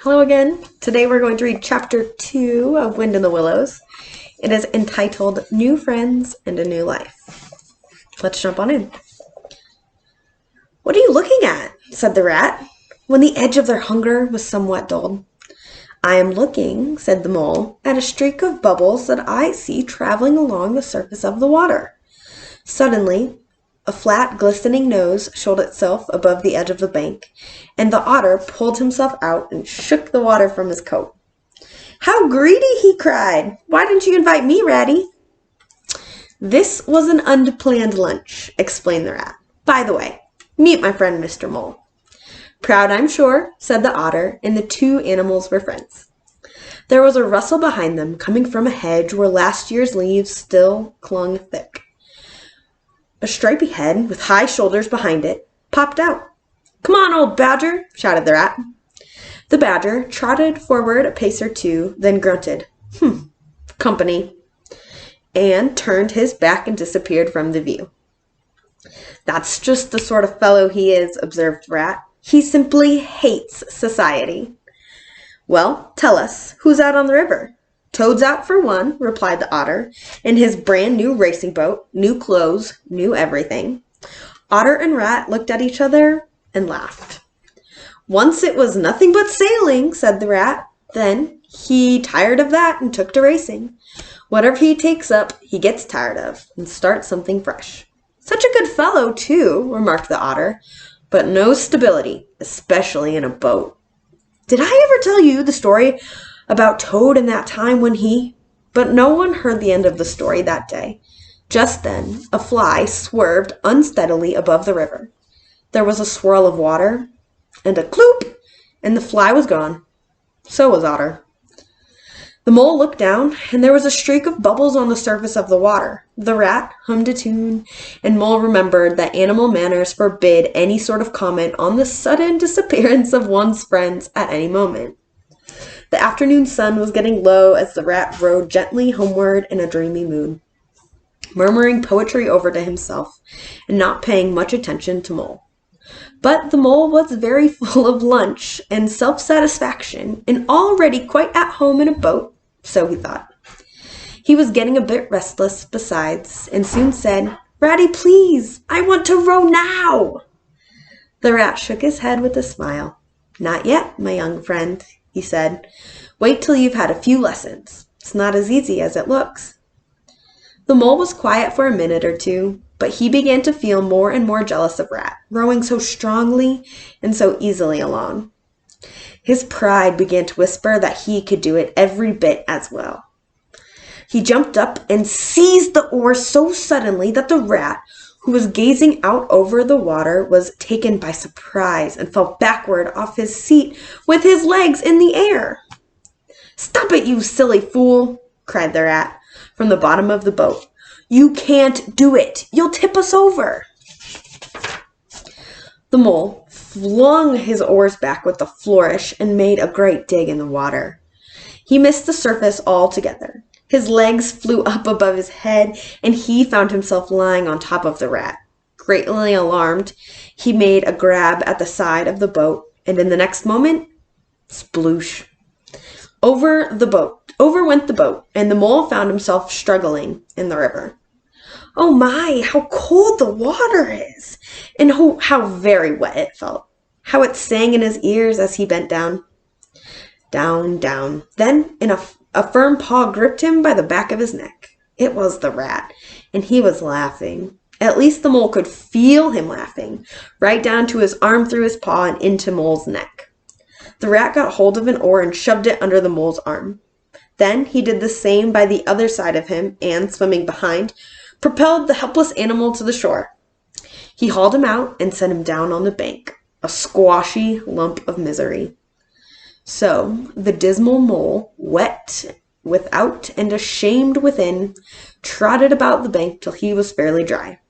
Hello again. Today we're going to read chapter 2 of Wind in the Willows. It is entitled New Friends and a New Life. Let's jump on in. "What are you looking at?" said the rat, when the edge of their hunger was somewhat dulled. "I am looking," said the mole, "at a streak of bubbles that I see traveling along the surface of the water." Suddenly, a flat, glistening nose showed itself above the edge of the bank, and the otter pulled himself out and shook the water from his coat. "How greedy!" he cried. "Why didn't you invite me, Ratty?" "This was an unplanned lunch," explained the rat. "By the way, meet my friend Mr. Mole." "Proud, I'm sure," said the otter, and the two animals were friends. There was a rustle behind them, coming from a hedge where last year's leaves still clung thick. A stripy head, with high shoulders behind it, popped out. "Come on, old badger," shouted the rat. The badger trotted forward a pace or two, then grunted, company," and turned his back and disappeared from the view. "That's just the sort of fellow he is," observed the rat. "He simply hates society." "Well, tell us, who's out on the river?" "Toad's out for one," replied the otter, in his brand new racing boat, new clothes, new everything. Otter and rat looked at each other and laughed. "Once it was nothing but sailing," said the rat. "Then he tired of that and took to racing. Whatever he takes up, he gets tired of and starts something fresh." "Such a good fellow, too," remarked the otter, "but no stability, especially in a boat." "Did I ever tell you the story about Toad and that time when he—" But no one heard the end of the story that day. Just then, a fly swerved unsteadily above the river. There was a swirl of water, and a cloop, and the fly was gone. So was Otter. The mole looked down, and there was a streak of bubbles on the surface of the water. The rat hummed a tune, and Mole remembered that animal manners forbid any sort of comment on the sudden disappearance of one's friends at any moment. The afternoon sun was getting low as the rat rode gently homeward in a dreamy mood, murmuring poetry over to himself and not paying much attention to Mole. But the mole was very full of lunch and self-satisfaction and already quite at home in a boat, so he thought. He was getting a bit restless besides, and soon said, "Ratty, please, I want to row now." The rat shook his head with a smile. "Not yet, my young friend," he said. "Wait till you've had a few lessons. It's not as easy as it looks." The mole was quiet for a minute or two, but he began to feel more and more jealous of Rat, rowing so strongly and so easily along. His pride began to whisper that he could do it every bit as well. He jumped up and seized the oar so suddenly that the rat, who was gazing out over the water, was taken by surprise and fell backward off his seat with his legs in the air. "Stop it, you silly fool!" cried the rat from the bottom of the boat. "You can't do it. You'll tip us over." The mole flung his oars back with a flourish and made a great dig in the water. He missed the surface altogether. His legs flew up above his head, and he found himself lying on top of the rat. Greatly alarmed, he made a grab at the side of the boat, and in the next moment, sploosh! Over went the boat, and the mole found himself struggling in the river. Oh my, how cold the water is, and how very wet it felt. How it sang in his ears as he bent down. Down, down. Then a firm paw gripped him by the back of his neck. It was the rat, and he was laughing. At least the mole could feel him laughing, right down to his arm through his paw and into Mole's neck. The rat got hold of an oar and shoved it under the mole's arm. Then he did the same by the other side of him and, swimming behind, propelled the helpless animal to the shore. He hauled him out and set him down on the bank, a squashy lump of misery. So the dismal mole, wet without and ashamed within, trotted about the bank till he was fairly dry.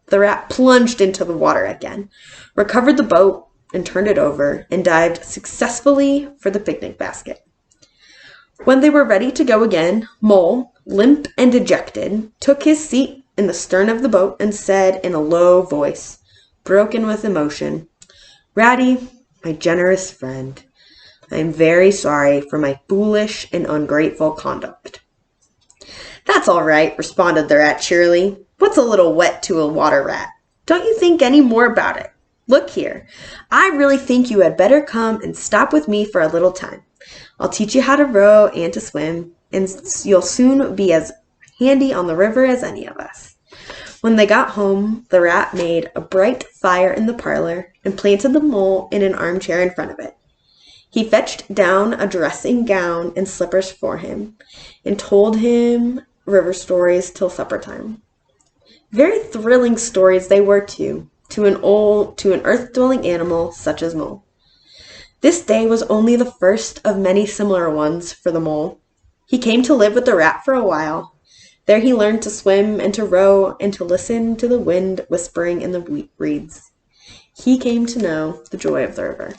The rat plunged into the water again, recovered the boat, and turned it over, and dived successfully for the picnic basket. When they were ready to go again, Mole, limp and dejected, took his seat in the stern of the boat and said in a low voice, broken with emotion, "Ratty, my generous friend, I am very sorry for my foolish and ungrateful conduct." "That's all right," responded the rat cheerily. "What's a little wet to a water rat? Don't you think any more about it. Look here, I really think you had better come and stop with me for a little time. I'll teach you how to row and to swim, and you'll soon be as handy on the river as any of us." When they got home, the rat made a bright fire in the parlor and planted the mole in an armchair in front of it. He fetched down a dressing gown and slippers for him, and told him river stories till supper time. Very thrilling stories they were too, to an earth-dwelling animal such as Mole. This day was only the first of many similar ones for the mole. He came to live with the rat for a while. There he learned to swim and to row and to listen to the wind whispering in the reeds. He came to know the joy of the river.